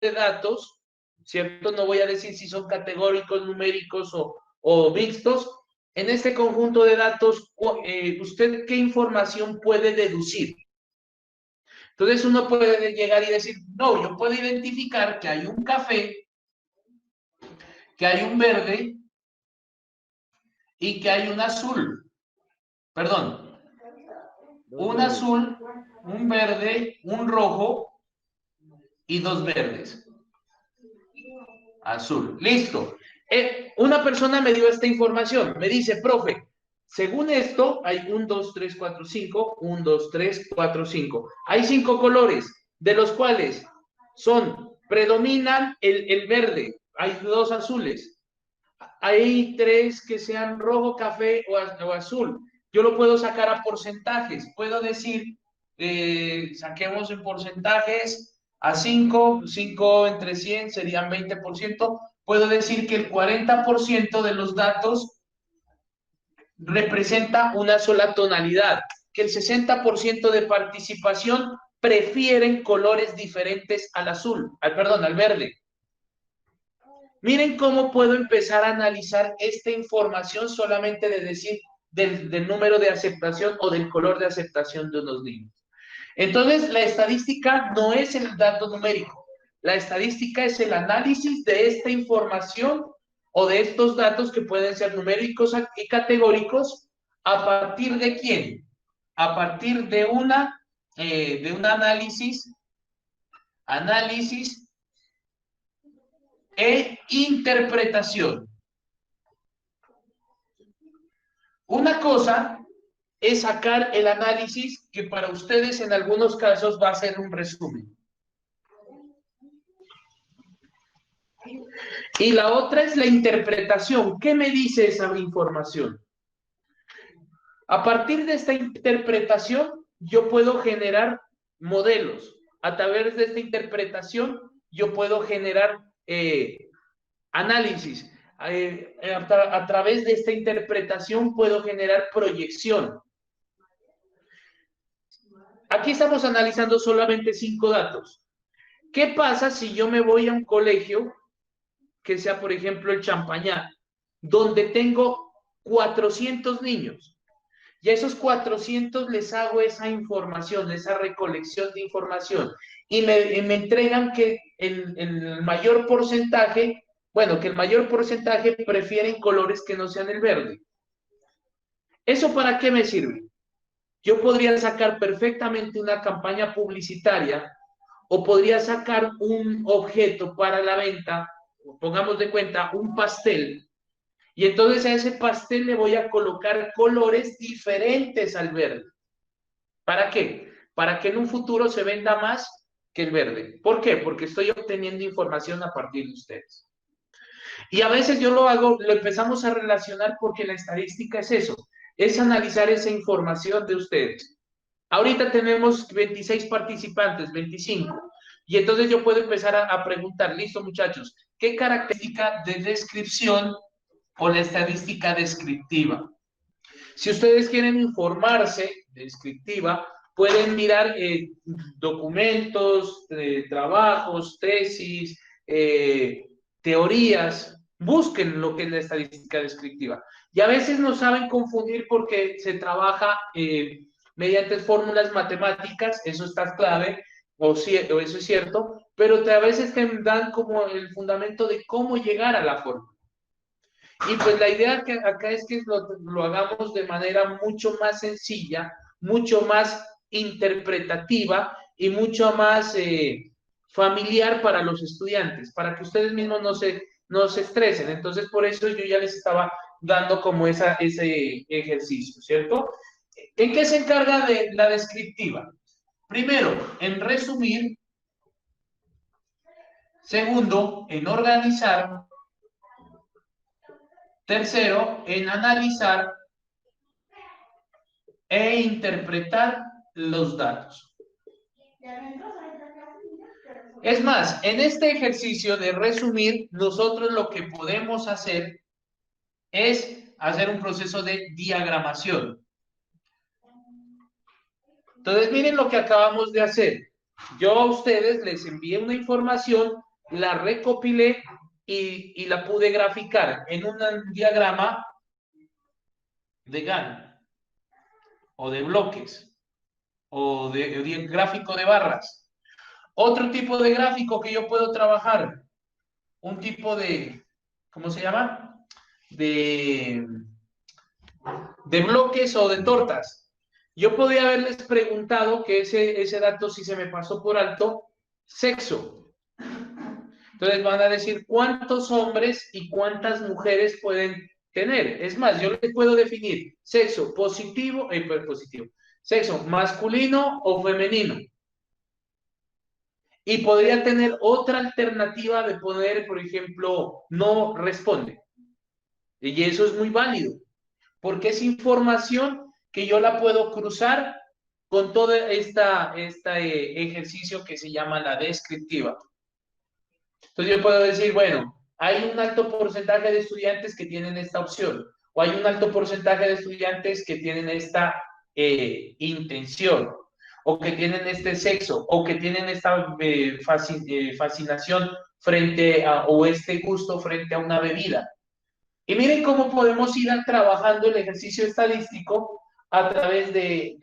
de datos, ¿cierto? No voy a decir si son categóricos, numéricos o mixtos. En este conjunto de datos, ¿usted qué información puede deducir? Entonces uno puede llegar y decir, no, yo puedo identificar que hay un café, que hay un verde y que hay un azul. Perdón, un azul, un verde, un rojo y dos verdes. Azul. Listo. Una persona me dio esta información. Me dice, profe, según esto, hay 1, 2, 3, 4, 5. 1, 2, 3, 4, 5. Hay 5 colores, de los cuales predominan el verde. Hay 2 azules. Hay 3 que sean rojo, café o azul. Yo lo puedo sacar a porcentajes. Puedo decir, saquemos en porcentajes a 5, 5 entre 100 serían 20%. Puedo decir que el 40% de los datos representa una sola tonalidad, que el 60% de participación prefieren colores diferentes al azul, al verde. Miren cómo puedo empezar a analizar esta información solamente de decir del número de aceptación o del color de aceptación de unos niños. Entonces, la estadística no es el dato numérico. La estadística es el análisis de esta información o de estos datos que pueden ser numéricos y categóricos. ¿A partir de quién? A partir de un análisis e interpretación. Una cosa es sacar el análisis que para ustedes en algunos casos va a ser un resumen. Y la otra es la interpretación. ¿Qué me dice esa información? A partir de esta interpretación, yo puedo generar modelos. A través de esta interpretación, yo puedo generar análisis. A través de esta interpretación, puedo generar proyección. Aquí estamos analizando solamente 5 datos. ¿Qué pasa si yo me voy a un colegio que sea, por ejemplo, el Champañá, donde tengo 400 niños? Y a esos 400 les hago esa información, esa recolección de información, y me entregan que el mayor porcentaje, que el mayor porcentaje prefieren colores que no sean el verde. ¿Eso para qué me sirve? Yo podría sacar perfectamente una campaña publicitaria o podría sacar un objeto para la venta, pongamos de cuenta un pastel, y entonces a ese pastel le voy a colocar colores diferentes al verde. ¿Para qué? Para que en un futuro se venda más que el verde. ¿Por qué? Porque estoy obteniendo información a partir de ustedes. Y a veces yo lo empezamos a relacionar porque la estadística es eso, es analizar esa información de ustedes. Ahorita tenemos 26 participantes, 25. Y entonces yo puedo empezar a preguntar, listo muchachos, ¿qué característica de descripción o la estadística descriptiva? Si ustedes quieren informarse descriptiva, pueden mirar documentos, trabajos, tesis, teorías, busquen lo que es la estadística descriptiva. Y a veces no saben confundir porque se trabaja mediante fórmulas matemáticas, eso está clave, o eso es cierto, pero a veces te dan como el fundamento de cómo llegar a la fórmula. Y pues la idea que acá es que lo hagamos de manera mucho más sencilla, mucho más interpretativa y mucho más familiar para los estudiantes, para que ustedes mismos no se estresen. Entonces, por eso yo ya les estaba dando como ese ejercicio, ¿cierto? ¿En qué se encarga de la descriptiva? Primero, en resumir. Segundo, en organizar. Tercero, en analizar e interpretar los datos. Es más, en este ejercicio de resumir, nosotros lo que podemos hacer es hacer un proceso de diagramación. Entonces, miren lo que acabamos de hacer. Yo a ustedes les envié una información la recopilé y la pude graficar en un diagrama de Gantt o de bloques o de gráfico de barras. Otro tipo de gráfico que yo puedo trabajar, un tipo de, ¿cómo se llama? De bloques o de tortas. Yo podría haberles preguntado, que ese dato sí se me pasó por alto, sexo. Entonces van a decir cuántos hombres y cuántas mujeres pueden tener. Es más, yo les puedo definir sexo positivo, positivo, sexo masculino o femenino. Y podría tener otra alternativa de poner, por ejemplo, no responde. Y eso es muy válido, porque es información que yo la puedo cruzar con todo este ejercicio que se llama la descriptiva. Entonces yo puedo decir, bueno, hay un alto porcentaje de estudiantes que tienen esta opción, o hay un alto porcentaje de estudiantes que tienen esta intención, o que tienen este sexo, o que tienen esta fascinación frente a, o este gusto frente a una bebida. Y miren cómo podemos ir trabajando el ejercicio estadístico a través de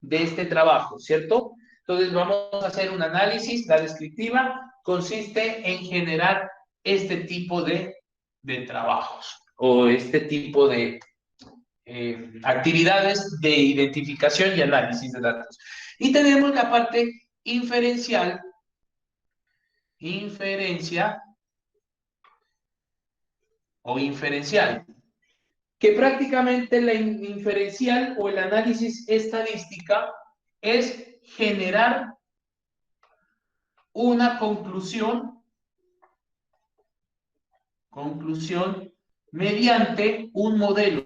este trabajo, ¿cierto? Entonces vamos a hacer un análisis. La descriptiva consiste en generar este tipo de trabajos o este tipo de actividades de identificación y análisis de datos. Y tenemos la parte inferencial, o inferencial, que prácticamente la inferencial o el análisis estadística es generar una conclusión mediante un modelo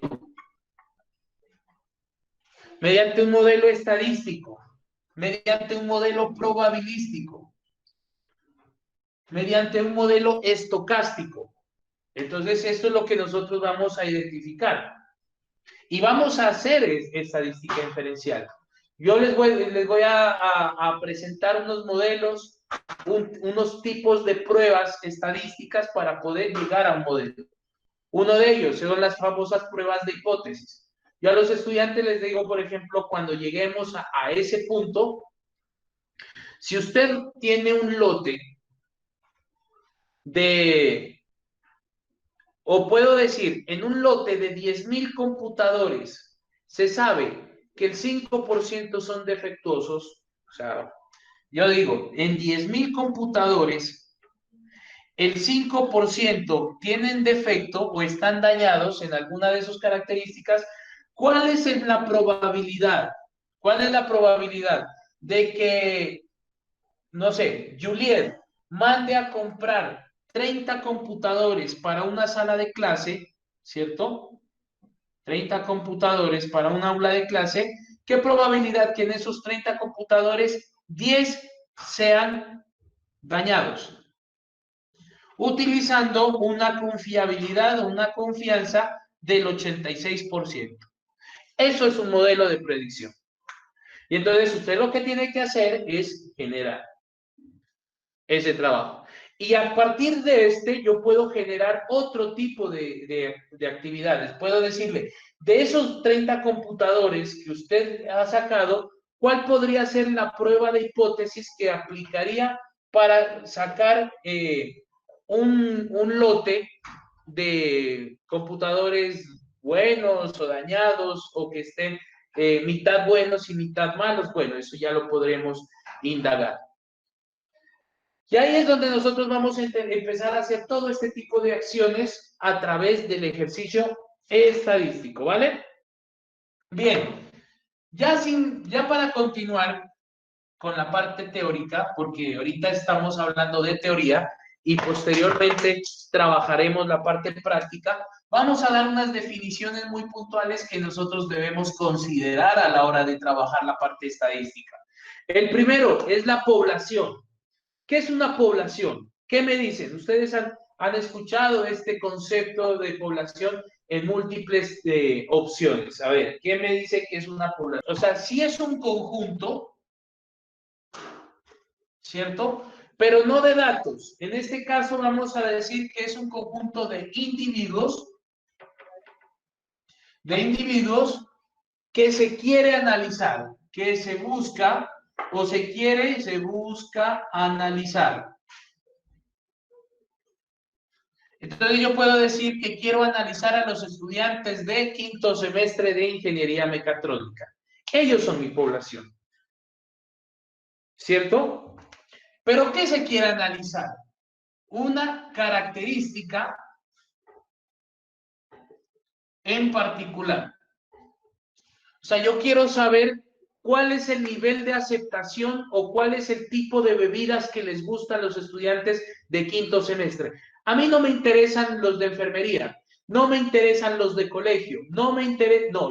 estadístico, mediante un modelo probabilístico, mediante un modelo estocástico. Entonces, esto es lo que nosotros vamos a identificar. Y vamos a hacer estadística inferencial. Yo les voy a presentar unos modelos, unos tipos de pruebas estadísticas para poder llegar a un modelo. Uno de ellos son las famosas pruebas de hipótesis. Yo a los estudiantes les digo, por ejemplo, cuando lleguemos a ese punto, si usted tiene un lote de, o puedo decir, en un lote de 10,000 computadores, se sabe que el 5% son defectuosos, o sea, yo digo, en 10,000 computadores, el 5% tienen defecto o están dañados en alguna de sus características. ¿Cuál es la probabilidad? ¿Cuál es la probabilidad de que, no sé, Juliet mande a comprar 30 computadores para una sala de clase, ¿cierto? 30 computadores para un aula de clase. ¿Qué probabilidad que en esos 30 computadores 10 sean dañados? Utilizando una confiabilidad o una confianza del 86%. Eso es un modelo de predicción. Y entonces usted lo que tiene que hacer es generar ese trabajo. Y a partir de yo puedo generar otro tipo de actividades. Puedo decirle, de esos 30 computadores que usted ha sacado, ¿cuál podría ser la prueba de hipótesis que aplicaría para sacar un lote de computadores buenos o dañados o que estén mitad buenos y mitad malos? Bueno, eso ya lo podremos indagar. Y ahí es donde nosotros vamos a empezar a hacer todo este tipo de acciones a través del ejercicio estadístico, ¿vale? Bien, ya para continuar con la parte teórica, porque ahorita estamos hablando de teoría y posteriormente trabajaremos la parte práctica, vamos a dar unas definiciones muy puntuales que nosotros debemos considerar a la hora de trabajar la parte estadística. El primero es la población. ¿Qué es una población? ¿Qué me dicen? Ustedes han escuchado este concepto de población en múltiples opciones. A ver, ¿qué me dice que es una población? O sea, si es un conjunto, ¿cierto? pero no de datos. En este caso vamos a decir que es un conjunto de individuos que se quiere analizar, que se busca o se busca analizar. Entonces yo puedo decir que quiero analizar a los estudiantes de quinto semestre de ingeniería mecatrónica. Ellos son mi población. ¿Cierto? Pero ¿qué se quiere analizar? Una característica en particular. O sea, yo quiero saber cuál es el nivel de aceptación o cuál es el tipo de bebidas que les gustan a los estudiantes de quinto semestre. A mí no me interesan los de enfermería, no me interesan los de colegio, no,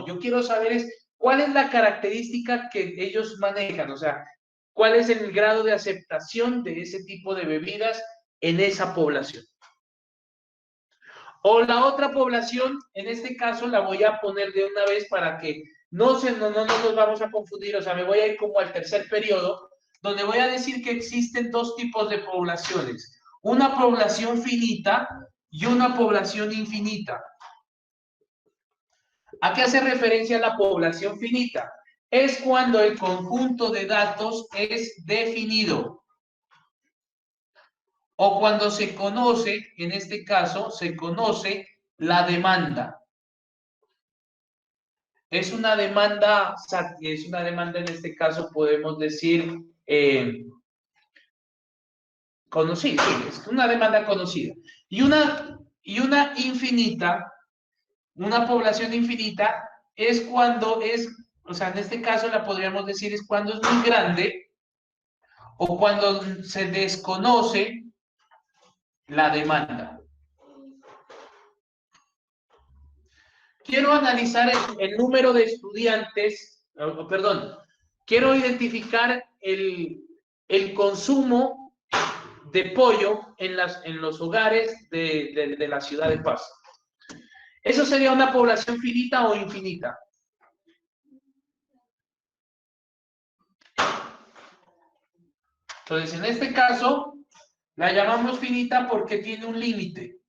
yo quiero saber es cuál es la característica que ellos manejan, o sea, cuál es el grado de aceptación de ese tipo de bebidas en esa población. O la otra población, en este caso la voy a poner de una vez para que no nos vamos a confundir, o sea, me voy a ir como al tercer periodo, donde voy a decir que existen dos tipos de poblaciones, una población finita y una población infinita. ¿A qué hace referencia la población finita? Es cuando el conjunto de datos es definido. O cuando se conoce, en este caso, se conoce la demanda. Es una demanda en este caso podemos decir conocida, sí, es una demanda conocida. Y una infinita, una población infinita, es cuando es, o sea, en este caso la podríamos decir es cuando es muy grande o cuando se desconoce la demanda. Quiero analizar el número de estudiantes, perdón, quiero identificar el consumo de pollo en los hogares de la ciudad de Paz. ¿Eso sería una población finita o infinita? Entonces, en este caso, la llamamos finita porque tiene un límite.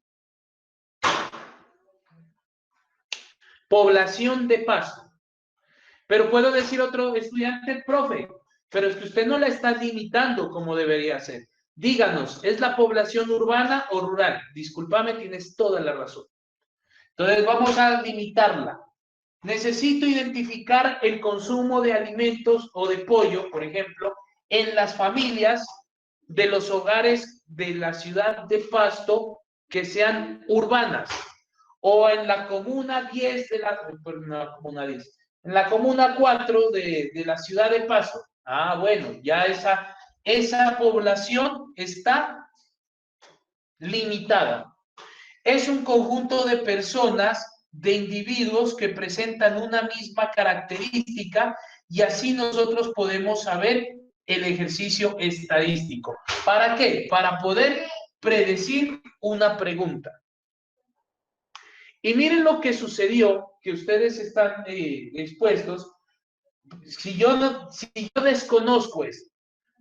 Población de Pasto. Pero puedo decir otro estudiante, profe, pero es que usted no la está limitando como debería ser. Díganos, ¿es la población urbana o rural? Discúlpame, tienes toda la razón. Entonces vamos a limitarla. Necesito identificar el consumo de alimentos o de pollo, por ejemplo, en las familias de los hogares de la ciudad de Pasto que sean urbanas o en la comuna 10 de en la comuna 4 de la ciudad de Pasto. Ah, bueno, ya esa población está limitada. Es un conjunto de personas, de individuos que presentan una misma característica y así nosotros podemos saber el ejercicio estadístico. ¿Para qué? Para poder predecir una pregunta. Y miren lo que sucedió, que ustedes están expuestos. Si yo desconozco esto,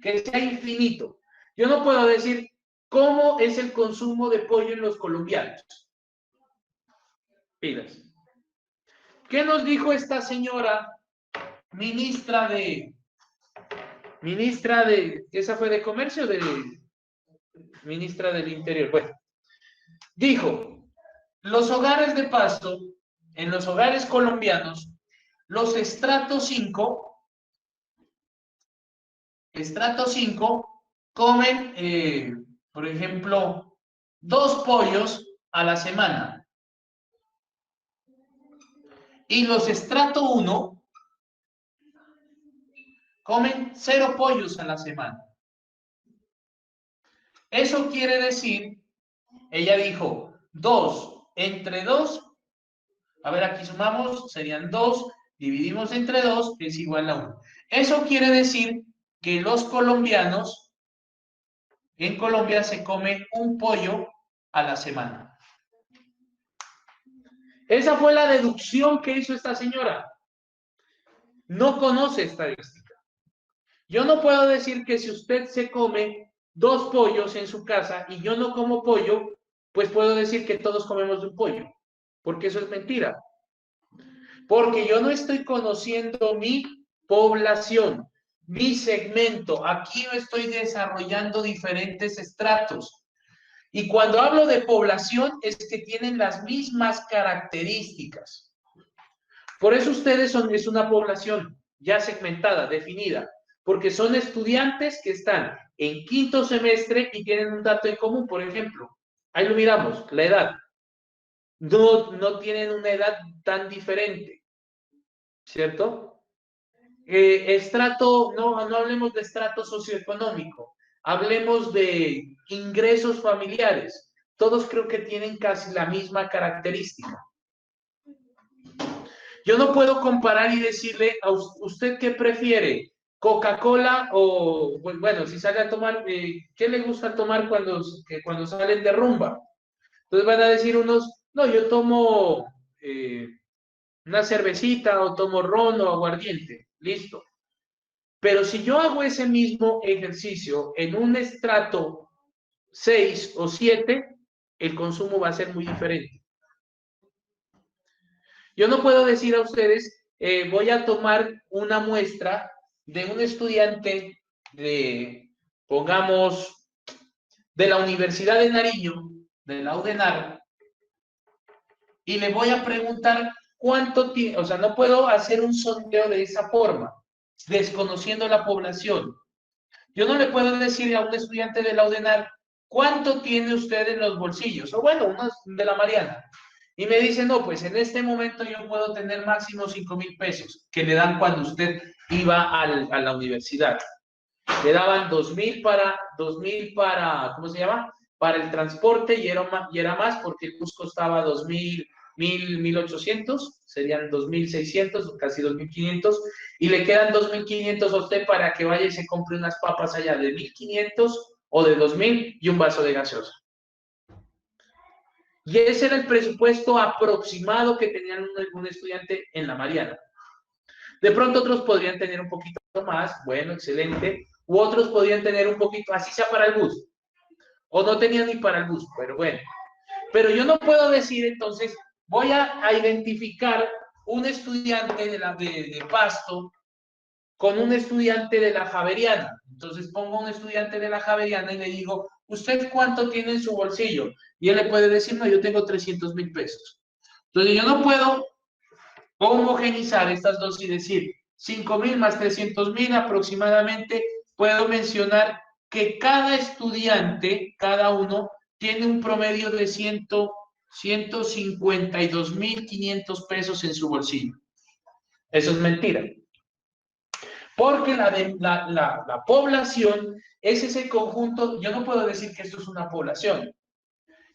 que sea infinito, yo no puedo decir cómo es el consumo de pollo en los colombianos. Pilas. ¿Qué nos dijo esta señora ministra esa fue de comercio o de ministra del interior? Bueno, dijo, los hogares de Pasto, en los hogares colombianos, los estrato 5 comen, por ejemplo, 2 pollos a la semana. Y los estrato 1 comen 0 pollos a la semana. Eso quiere decir, ella dijo, 2 entre 2, a ver, aquí sumamos, serían 2, dividimos entre 2, es igual a 1. Eso quiere decir que los colombianos, en Colombia se come un pollo a la semana. Esa fue la deducción que hizo esta señora. No conoce estadística. Yo no puedo decir que si usted se come 2 pollos en su casa y yo no como pollo, pues puedo decir que todos comemos de un pollo, porque eso es mentira. Porque yo no estoy conociendo mi población, mi segmento. Aquí yo estoy desarrollando diferentes estratos. Y cuando hablo de población es que tienen las mismas características. Por eso ustedes es una población ya segmentada, definida, porque son estudiantes que están en 5º semestre y tienen un dato en común, por ejemplo. Ahí lo miramos, la edad. No tienen una edad tan diferente, ¿cierto? Estrato, no hablemos de estrato socioeconómico, hablemos de ingresos familiares. Todos creo que tienen casi la misma característica. Yo no puedo comparar y decirle a usted qué prefiere, Coca-Cola o, bueno, si sale a tomar, ¿qué le gusta tomar cuando salen de rumba? Entonces van a decir unos, no, yo tomo una cervecita o tomo ron o aguardiente, listo. Pero si yo hago ese mismo ejercicio en un estrato 6 o 7, el consumo va a ser muy diferente. Yo no puedo decir a ustedes, voy a tomar una muestra de un estudiante de, pongamos, de la Universidad de Nariño, de la UDENAR, y le voy a preguntar cuánto tiene, o sea, no puedo hacer un sondeo de esa forma, desconociendo la población. Yo no le puedo decir a un estudiante de la UDENAR, ¿cuánto tiene usted en los bolsillos? O bueno, unos de la Mariana. Y me dice, no, pues en este momento yo puedo tener máximo 5,000 pesos, que le dan cuando usted iba a la universidad. Le daban 2,000 para, ¿cómo se llama? Para el transporte y era más porque el bus costaba 2,000, 1,800, serían 2,600, casi 2,500, y le quedan 2,500 a usted para que vaya y se compre unas papas allá de 1,500 o de 2,000 y un vaso de gaseosa. Y ese era el presupuesto aproximado que tenían un estudiante en la Mariana. De pronto otros podrían tener un poquito más, bueno, excelente, u otros podrían tener un poquito, así sea para el bus, o no tenían ni para el bus, pero bueno. Pero yo no puedo decir entonces, voy a identificar un estudiante de Pasto con un estudiante de la Javeriana. Entonces pongo un estudiante de la Javeriana y le digo, ¿usted cuánto tiene en su bolsillo? Y él le puede decir, no, yo tengo 300,000 pesos. Entonces yo no puedo homogenizar estas dos y decir 5,000 más 300,000 aproximadamente, puedo mencionar que cada estudiante, cada uno, tiene un promedio de 152,500 pesos en su bolsillo. Eso es mentira. Porque la población es ese conjunto, yo no puedo decir que esto es una población.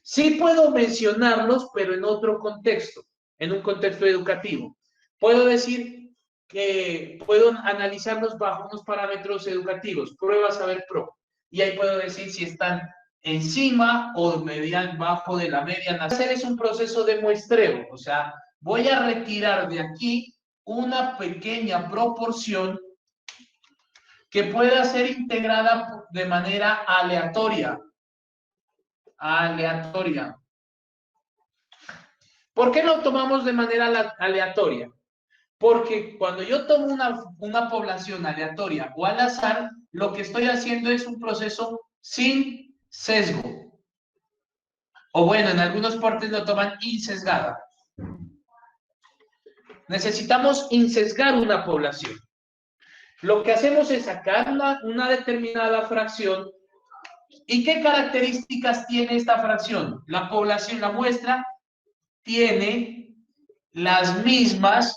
Sí puedo mencionarlos, pero en otro contexto, en un contexto educativo. Puedo decir que puedo analizarlos bajo unos parámetros educativos, prueba saber pro. Y ahí puedo decir si están encima o bajo de la media nacional. Hacer es un proceso de muestreo, o sea, voy a retirar de aquí una pequeña proporción que pueda ser integrada de manera aleatoria. Aleatoria. ¿Por qué lo tomamos de manera aleatoria? Porque cuando yo tomo una población aleatoria o al azar, lo que estoy haciendo es un proceso sin sesgo. O bueno, en algunas partes lo toman insesgada. Necesitamos insesgar una población. Lo que hacemos es sacar una determinada fracción. ¿Y qué características tiene esta fracción? La población, la muestra, tiene las mismas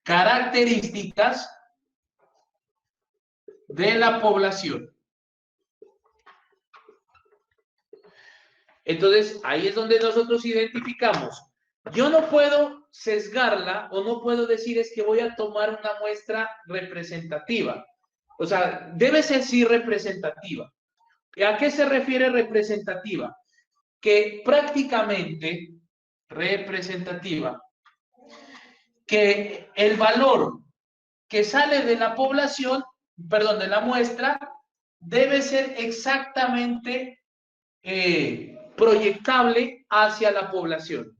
características de la población. Entonces, ahí es donde nosotros identificamos. Yo no puedo sesgarla o no puedo decir es que voy a tomar una muestra representativa. O sea, debe ser sí representativa. ¿A qué se refiere representativa? Que prácticamente representativa, que el valor que sale de la población perdón, de la muestra, debe ser exactamente proyectable hacia la población.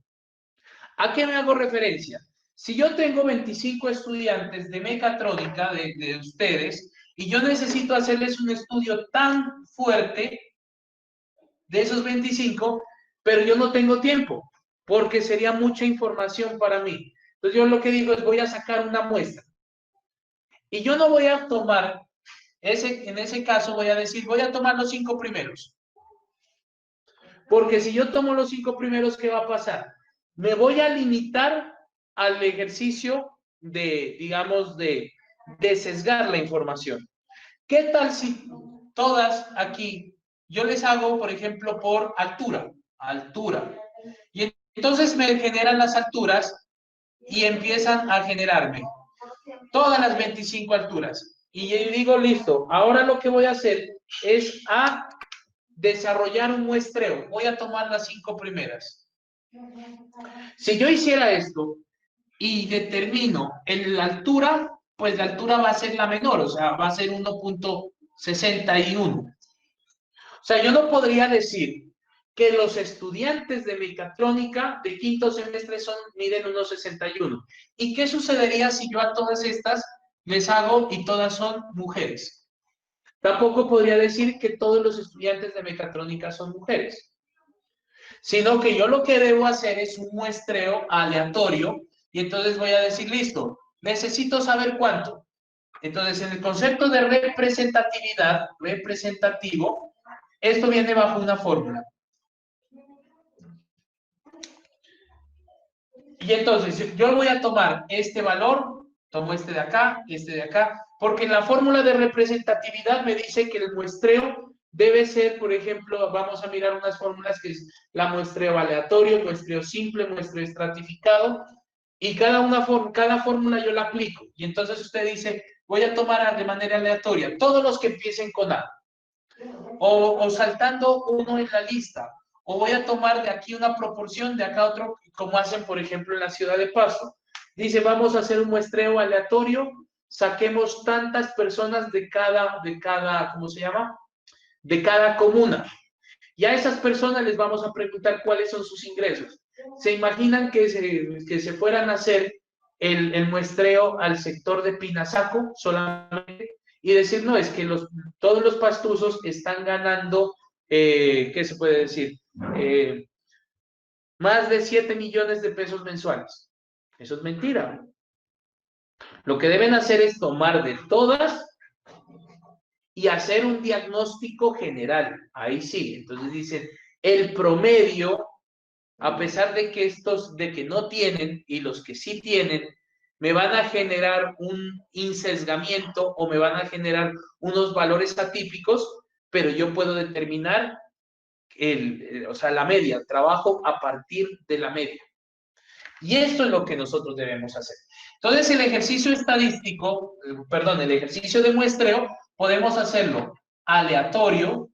¿A qué me hago referencia? Si yo tengo 25 estudiantes de mecatrónica de ustedes y yo necesito hacerles un estudio tan fuerte de esos 25, pero yo no tengo tiempo porque sería mucha información para mí. Entonces yo lo que digo es voy a sacar una muestra y yo no voy a tomar, en ese caso voy a decir, voy a tomar los 5 primeros. Porque si yo tomo los 5 primeros, ¿qué va a pasar? Me voy a limitar al ejercicio de, digamos, de sesgar la información. ¿Qué tal si todas aquí, yo les hago, por ejemplo, por altura, altura? Y entonces me generan las alturas y empiezan a generarme todas las 25 alturas. Y yo digo, listo, ahora lo que voy a hacer es a desarrollar un muestreo. Voy a tomar las 5 primeras. Si yo hiciera esto y determino en la altura, pues la altura va a ser la menor, o sea, va a ser 1.61. O sea, yo no podría decir que los estudiantes de mecatrónica de quinto semestre miden 1.61. ¿Y qué sucedería si yo a todas estas les hago y todas son mujeres? Tampoco podría decir que todos los estudiantes de mecatrónica son mujeres, sino que yo lo que debo hacer es un muestreo aleatorio y entonces voy a decir, listo, necesito saber cuánto. Entonces, en el concepto de representatividad, representativo, esto viene bajo una fórmula. Y entonces, yo voy a tomar este valor, tomo este de acá, porque en la fórmula de representatividad me dice que el muestreo debe ser, por ejemplo, vamos a mirar unas fórmulas que es la muestreo aleatorio, muestreo simple, muestreo estratificado, y cada fórmula yo la aplico. Y entonces usted dice, voy a tomar de manera aleatoria todos los que empiecen con A, o saltando uno en la lista, o voy a tomar de aquí una proporción, de acá otro, como hacen, por ejemplo, en la ciudad de Pasto. Dice, vamos a hacer un muestreo aleatorio, saquemos tantas personas de cada, ¿cómo se llama? De cada comuna. Y a esas personas les vamos a preguntar cuáles son sus ingresos. ¿Se imaginan que se fueran a hacer el muestreo al sector de Pinazaco solamente? Y decir, no, es que todos los pastuzos están ganando, ¿qué se puede decir? Más de 7 millones de pesos mensuales. Eso es mentira. Lo que deben hacer es tomar de todas y hacer un diagnóstico general. Ahí sí. Entonces dicen, el promedio, a pesar de que no tienen y los que sí tienen, me van a generar un insesgamiento o me van a generar unos valores atípicos, pero yo puedo determinar o sea, la media, trabajo a partir de la media. Y esto es lo que nosotros debemos hacer. Entonces, el ejercicio estadístico, perdón, el ejercicio de muestreo, podemos hacerlo aleatorio,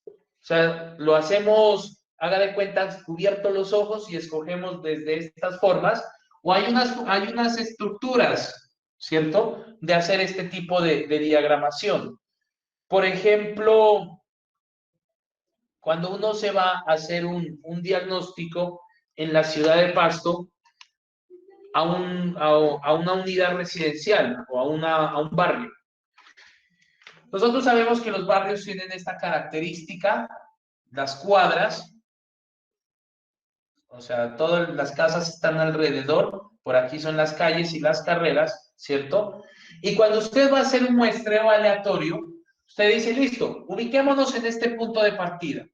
o sea, lo hacemos, haga de cuenta, cubiertos los ojos y escogemos desde estas formas, o hay unas estructuras, ¿cierto?, de hacer este tipo de diagramación. Por ejemplo, cuando uno se va a hacer un diagnóstico en la ciudad de Pasto, a una unidad residencial o a un barrio. Nosotros sabemos que los barrios tienen esta característica, las cuadras, o sea, todas las casas están alrededor, por aquí son las calles y las carreras, ¿cierto? Y cuando usted va a hacer un muestreo aleatorio, usted dice, listo, ubiquémonos en este punto de partida.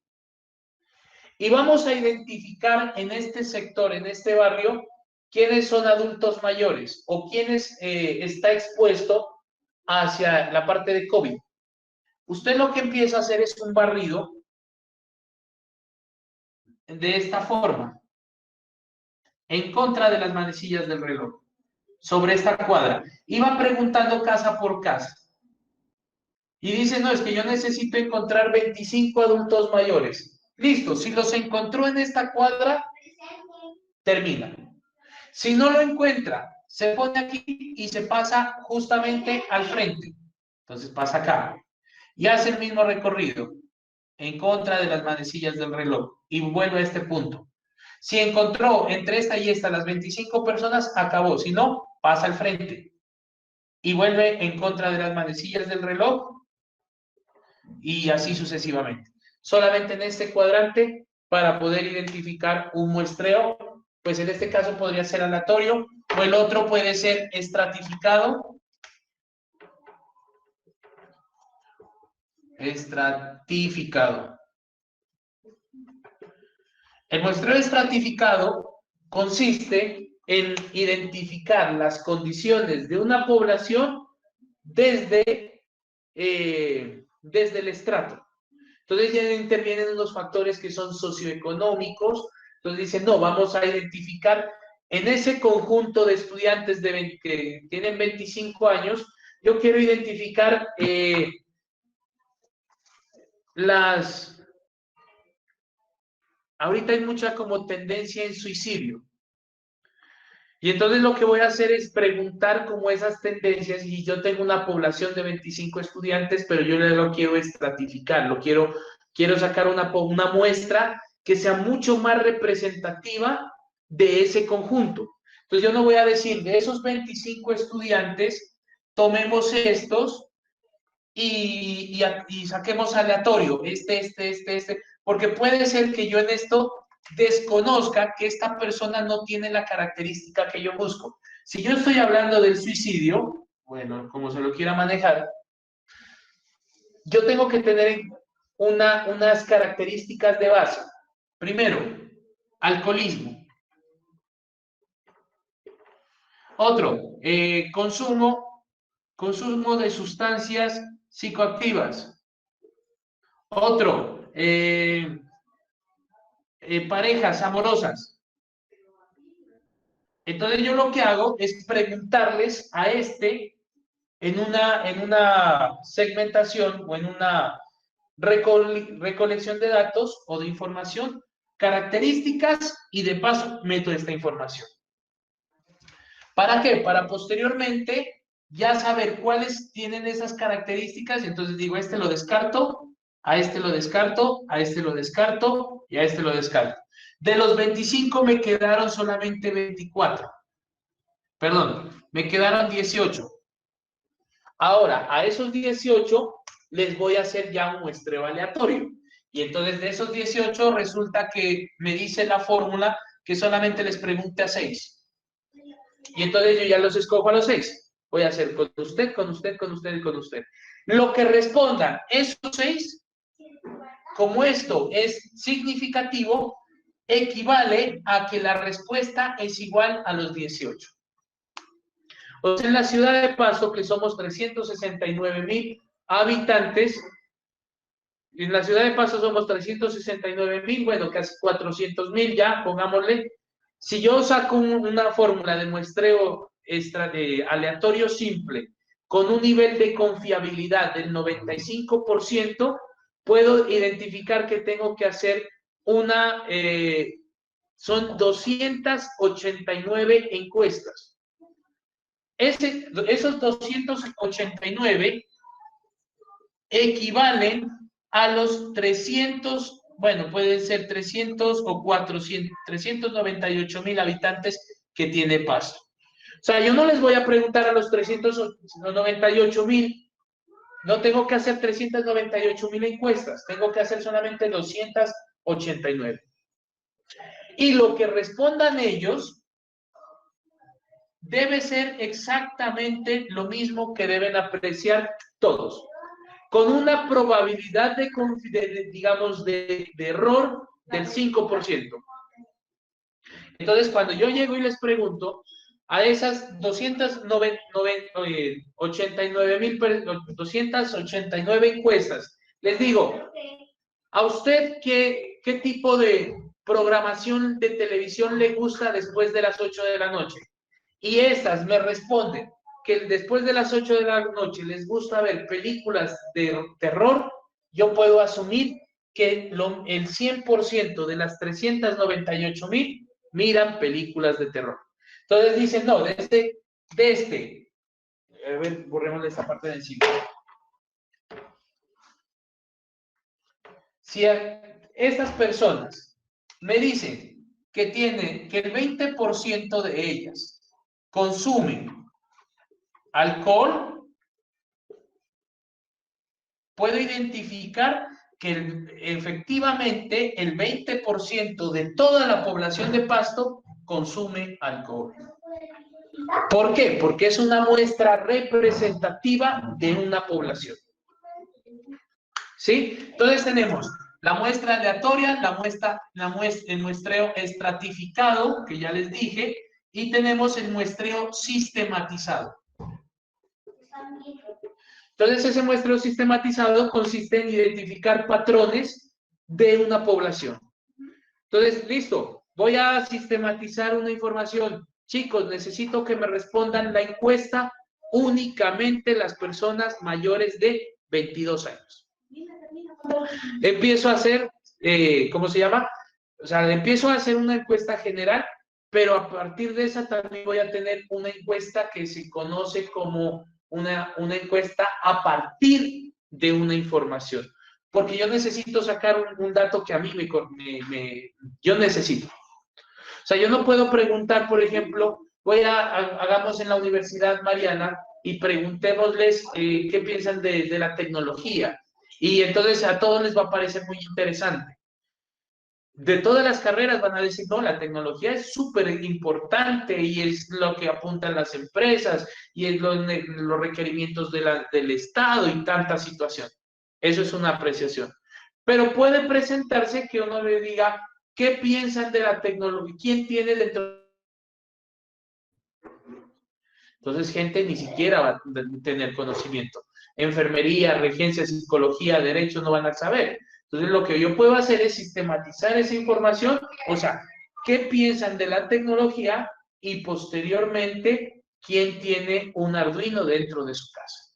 Y vamos a identificar en este sector, en este barrio, quiénes son adultos mayores o quiénes está expuesto hacia la parte de COVID. Usted lo que empieza a hacer es un barrido de esta forma, en contra de las manecillas del reloj, sobre esta cuadra. Y va preguntando casa por casa. Y dice, no, es que yo necesito encontrar 25 adultos mayores. Listo, si los encontró en esta cuadra, termina. Si no lo encuentra, se pone aquí y se pasa justamente al frente. Entonces pasa acá y hace el mismo recorrido en contra de las manecillas del reloj y vuelve a este punto. Si encontró entre esta y esta las 25 personas, acabó. Si no, pasa al frente y vuelve en contra de las manecillas del reloj y así sucesivamente. Solamente en este cuadrante para poder identificar un muestreo, pues en este caso podría ser aleatorio o el otro puede ser estratificado. Estratificado. El muestreo estratificado consiste en identificar las condiciones de una población desde el estrato. Entonces ya intervienen unos factores que son socioeconómicos. Entonces dicen, no, vamos a identificar en ese conjunto de estudiantes que tienen 25 años, yo quiero identificar ahorita hay mucha como tendencia en suicidio. Y entonces lo que voy a hacer es preguntar como esas tendencias y yo tengo una población de 25 estudiantes, pero yo lo quiero estratificar, quiero sacar una muestra que sea mucho más representativa de ese conjunto. Entonces yo no voy a decir de esos 25 estudiantes, tomemos estos y saquemos aleatorio, porque puede ser que yo en esto desconozca que esta persona no tiene la característica que yo busco. Si yo estoy hablando del suicidio, bueno, como se lo quiera manejar, yo tengo que tener unas características de base. Primero, alcoholismo. Otro, consumo de sustancias psicoactivas. Otro, parejas amorosas. Entonces yo lo que hago es preguntarles a en una segmentación o en una recolección de datos o de información, características y de paso meto esta información. ¿Para qué? Para posteriormente ya saber cuáles tienen esas características y entonces digo, este lo descarto, a este lo descarto, a este lo descarto y a este lo descarto. De los 25 me quedaron solamente 24. Perdón, me quedaron 18. Ahora, a esos 18 les voy a hacer ya un muestreo aleatorio. Y entonces de esos 18 resulta que me dice la fórmula que solamente les pregunte a 6. Y entonces yo ya los escojo a los 6. Voy a hacer con usted, con usted, con usted y con usted. Lo que respondan esos 6, como esto es significativo, equivale a que la respuesta es igual a los 18. O sea, en la ciudad de Pasto, que somos 369,000 habitantes, en la ciudad de Pasto somos 369,000, bueno, casi 400,000 ya, pongámosle. Si yo saco una fórmula de muestreo aleatorio simple con un nivel de confiabilidad del 95%, puedo identificar que tengo que hacer son 289 encuestas. Esos 289 equivalen a los 300, bueno, pueden ser 300 o 400, 398,000 habitantes que tiene Pasto. O sea, yo no les voy a preguntar a los 398,000, no tengo que hacer 398,000 encuestas, tengo que hacer solamente 289. Y lo que respondan ellos debe ser exactamente lo mismo que deben apreciar todos, con una probabilidad digamos, de error del 5%. Entonces, cuando yo llego y les pregunto a esas 289 encuestas, les digo, ¿a usted qué tipo de programación de televisión le gusta después de las 8 de la noche? Y estas me responden que después de las 8 de la noche les gusta ver películas de terror, yo puedo asumir que el 100% de las 398,000 miran películas de terror. Entonces dicen, no, de este. A ver, borremos esta parte de encima. Si estas personas me dicen que tienen, que el 20% de ellas consumen alcohol, puedo identificar que efectivamente el 20% de toda la población de Pasto consume alcohol. ¿Por qué? Porque es una muestra representativa de una población. ¿Sí? Entonces tenemos la muestra aleatoria, el muestreo estratificado, que ya les dije, y tenemos el muestreo sistematizado. Entonces ese muestreo sistematizado consiste en identificar patrones de una población. Entonces, listo, voy a sistematizar una información. Chicos, necesito que me respondan la encuesta únicamente las personas mayores de 22 años. Empiezo a hacer, ¿cómo se llama? O sea, empiezo a hacer una encuesta general, pero a partir de esa también voy a tener una encuesta que se conoce como una encuesta a partir de una información. Porque yo necesito sacar un dato que a mí yo necesito. O sea, yo no puedo preguntar, por ejemplo, hagamos en la Universidad Mariana y preguntémosles qué piensan de la tecnología. Y entonces a todos les va a parecer muy interesante. De todas las carreras van a decir, no, la tecnología es súper importante y es lo que apuntan las empresas y es los requerimientos del Estado y tanta situación. Eso es una apreciación. Pero puede presentarse que uno le diga, ¿qué piensan de la tecnología? ¿Quién tiene dentro? Entonces, gente ni siquiera va a tener conocimiento. Enfermería, regencia, psicología, derecho no van a saber. Entonces, lo que yo puedo hacer es sistematizar esa información, o sea, ¿qué piensan de la tecnología? Y posteriormente, ¿quién tiene un Arduino dentro de su casa?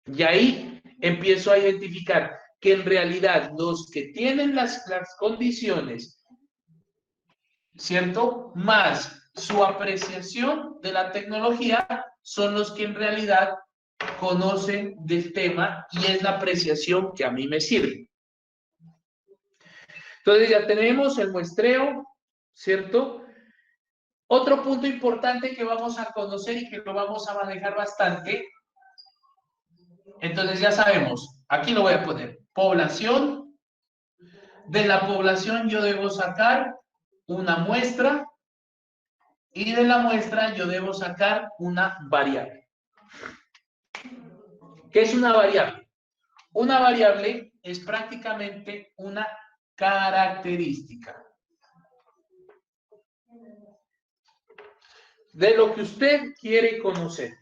Y ahí empiezo a identificar que en realidad los que tienen las condiciones, ¿cierto? Más su apreciación de la tecnología son los que en realidad conocen del tema y es la apreciación que a mí me sirve. Entonces ya tenemos el muestreo, ¿cierto? Otro punto importante que vamos a conocer y que lo vamos a manejar bastante. Entonces ya sabemos, aquí lo voy a poner, población. De la población yo debo sacar una muestra y de la muestra yo debo sacar una variable. ¿Qué es una variable? Una variable es prácticamente una característica de lo que usted quiere conocer.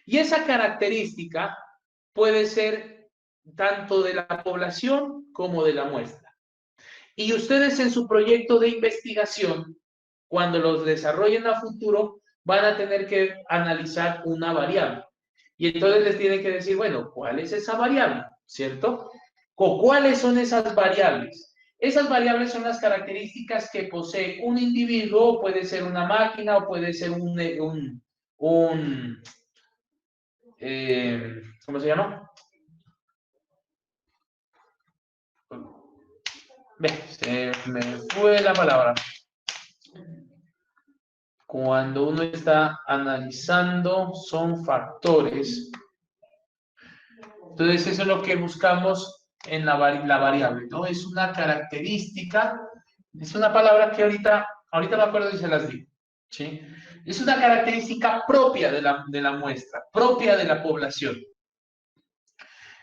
Y esa característica puede ser tanto de la población como de la muestra. Y ustedes en su proyecto de investigación, cuando los desarrollen a futuro, van a tener que analizar una variable. Y entonces les tienen que decir, bueno, ¿cuál es esa variable? ¿Cierto? ¿O cuáles son esas variables? Esas variables son las características que posee un individuo, puede ser una máquina o puede ser ¿cómo se llama? Se me fue la palabra. Cuando uno está analizando, son factores. Entonces, eso es lo que buscamos en la variable, ¿no? Es una característica, es una palabra que ahorita me acuerdo y se las digo, ¿sí? Es una característica propia de la muestra, propia de la población.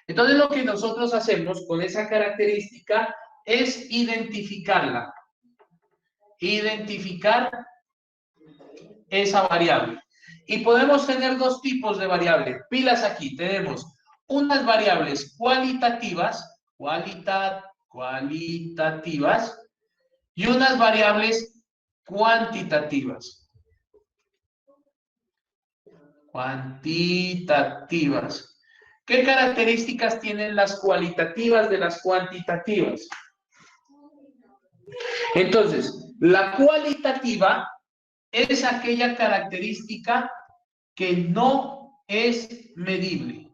Entonces, lo que nosotros hacemos con esa característica es identificarla. Identificar esa variable. Y podemos tener dos tipos de variables. Pilas aquí, tenemos unas variables cualitativas, cualitativas, y unas variables cuantitativas. Cuantitativas. ¿Qué características tienen las cualitativas de las cuantitativas? Entonces, la cualitativa es aquella característica que no es medible,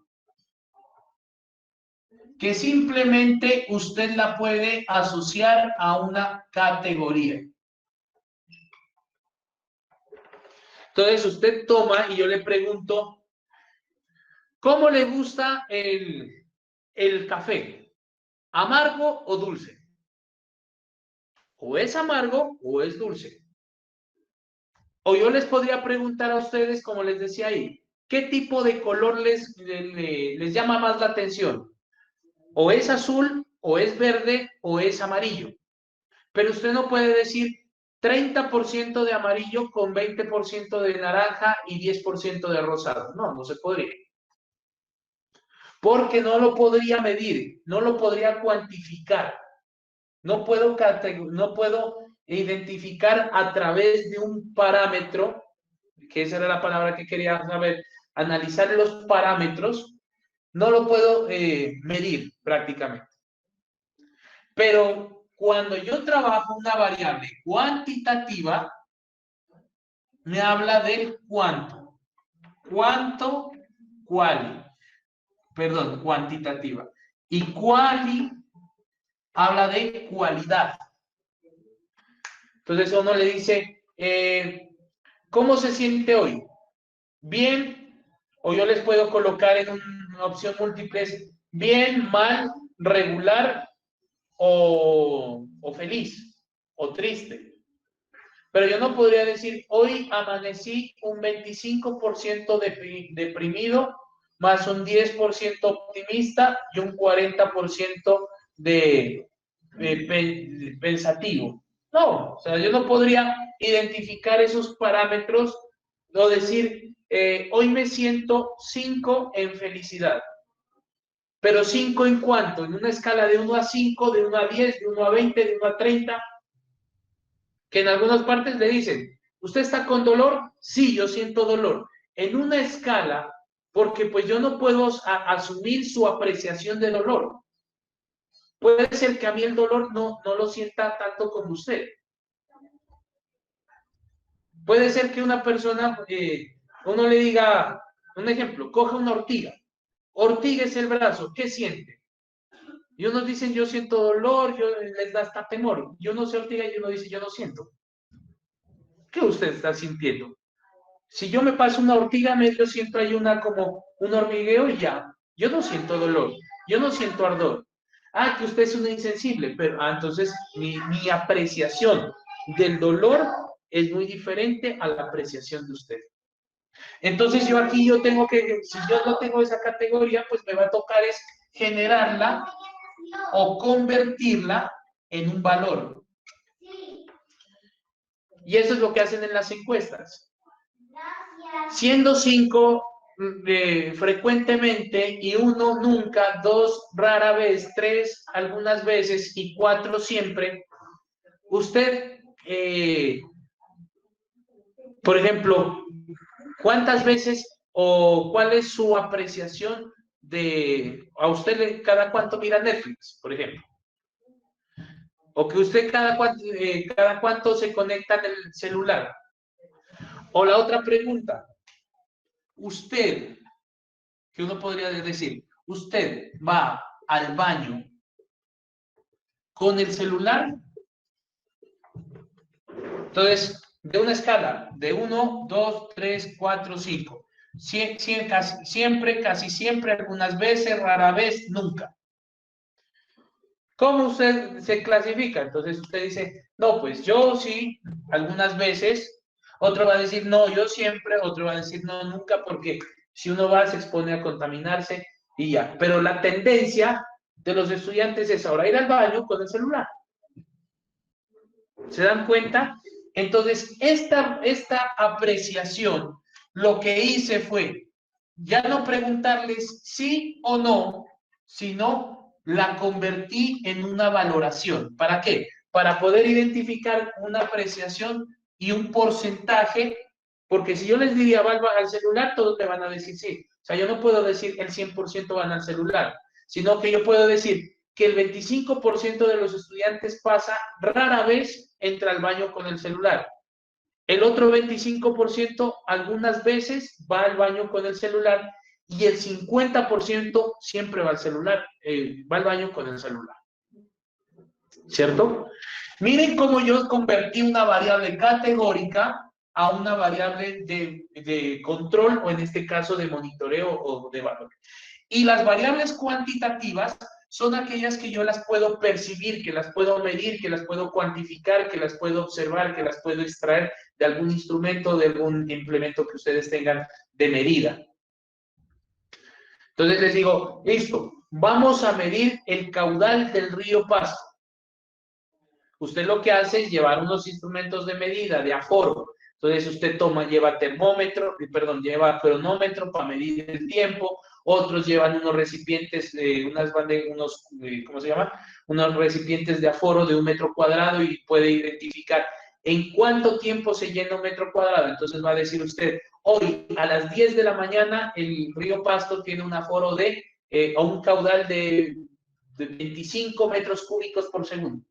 que simplemente usted la puede asociar a una categoría. Entonces usted toma y yo le pregunto, ¿cómo le gusta el café? ¿Amargo o dulce? O es amargo o es dulce. O yo les podría preguntar a ustedes, como les decía ahí, ¿qué tipo de color les llama más la atención? O es azul, o es verde, o es amarillo. Pero usted no puede decir 30% de amarillo con 20% de naranja y 10% de rosado. No, no se podría. Porque no lo podría medir, no lo podría cuantificar. No puedo identificar a través de un parámetro, que esa era la palabra que quería saber, analizar los parámetros, no lo puedo medir prácticamente. Pero cuando yo trabajo una variable cuantitativa, me habla del cuánto. Cuánto, quali. Perdón, cuantitativa. Y quali habla de cualidad. Entonces uno le dice, ¿cómo se siente hoy? Bien, o yo les puedo colocar en una opción múltiple, bien, mal, regular o feliz o triste. Pero yo no podría decir, hoy amanecí un 25% deprimido, más un 10% optimista y un 40% de pensativo. No, o sea, yo no podría identificar esos parámetros o decir, hoy me siento 5 en felicidad. Pero 5 en cuánto? En una escala de 1 a 5, de 1 a 10, de 1 a 20, de 1 a 30, que en algunas partes le dicen, ¿usted está con dolor? Sí, yo siento dolor. En una escala, porque pues yo no puedo asumir su apreciación de dolor. Puede ser que a mí el dolor no lo sienta tanto como usted. Puede ser que una persona, uno le diga, un ejemplo, coja una ortiga. Ortiga es el brazo, ¿qué siente? Y unos dicen, yo siento dolor, les da hasta temor. Yo no sé ortiga y uno dice, yo no siento. ¿Qué usted está sintiendo? Si yo me paso una ortiga, medio siento ahí como un hormigueo y ya. Yo no siento dolor, yo no siento ardor. Ah, que usted es un insensible, pero entonces mi apreciación del dolor es muy diferente a la apreciación de usted. Entonces yo aquí tengo que, si yo no tengo esa categoría, pues me va a tocar es generarla o convertirla en un valor. Y eso es lo que hacen en las encuestas. Siendo 5 frecuentemente y 1 nunca, 2 rara vez, 3 algunas veces y 4 siempre, usted, por ejemplo, ¿cuántas veces o cuál es su apreciación a usted cada cuánto mira Netflix, por ejemplo? O que usted cada cuánto se conecta en el celular. O la otra pregunta, usted, que uno podría decir, usted va al baño con el celular. Entonces, de una escala de 1, 2, 3, 4, 5. Casi siempre, algunas veces, rara vez, nunca. ¿Cómo usted se clasifica? Entonces usted dice, no, pues yo sí, algunas veces. Otro va a decir, no, yo siempre. Otro va a decir, no, nunca, porque si uno va se expone a contaminarse y ya. Pero la tendencia de los estudiantes es ahora ir al baño con el celular. ¿Se dan cuenta? Entonces, esta apreciación, lo que hice fue ya no preguntarles sí o no, sino la convertí en una valoración. ¿Para qué? Para poder identificar una apreciación y un porcentaje, porque si yo les diría van al celular, todos me van a decir sí. O sea, yo no puedo decir el 100% van al celular, sino que yo puedo decir que el 25% de los estudiantes pasa rara vez entra al baño con el celular. El otro 25% algunas veces va al baño con el celular y el 50% siempre va al celular, va al baño con el celular. ¿Cierto? Miren cómo yo convertí una variable categórica a una variable de control o en este caso de monitoreo o de valor. Y las variables cuantitativas son aquellas que yo las puedo percibir, que las puedo medir, que las puedo cuantificar, que las puedo observar, que las puedo extraer de algún instrumento, de algún implemento que ustedes tengan de medida. Entonces les digo, listo, vamos a medir el caudal del río Pasto. Usted lo que hace es llevar unos instrumentos de medida, de aforo. Entonces usted lleva termómetro, lleva cronómetro para medir el tiempo, otros llevan unos recipientes, ¿cómo se llama? Unos recipientes de aforo de 1 metro cuadrado y puede identificar en cuánto tiempo se llena 1 metro cuadrado. Entonces va a decir usted, hoy a las 10 de la mañana el río Pasto tiene un aforo o un caudal de 25 metros cúbicos por segundo.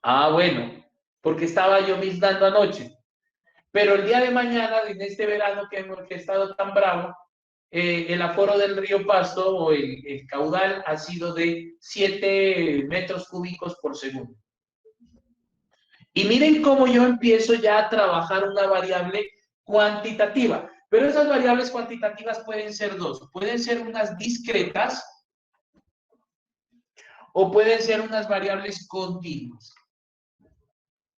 Ah, bueno, porque estaba lloviznando anoche. Pero el día de mañana, en este verano que he estado tan bravo, el aforo del río Pasto o el caudal ha sido de 7 metros cúbicos por segundo. Y miren cómo yo empiezo ya a trabajar una variable cuantitativa. Pero esas variables cuantitativas pueden ser dos. Pueden ser unas discretas o pueden ser unas variables continuas.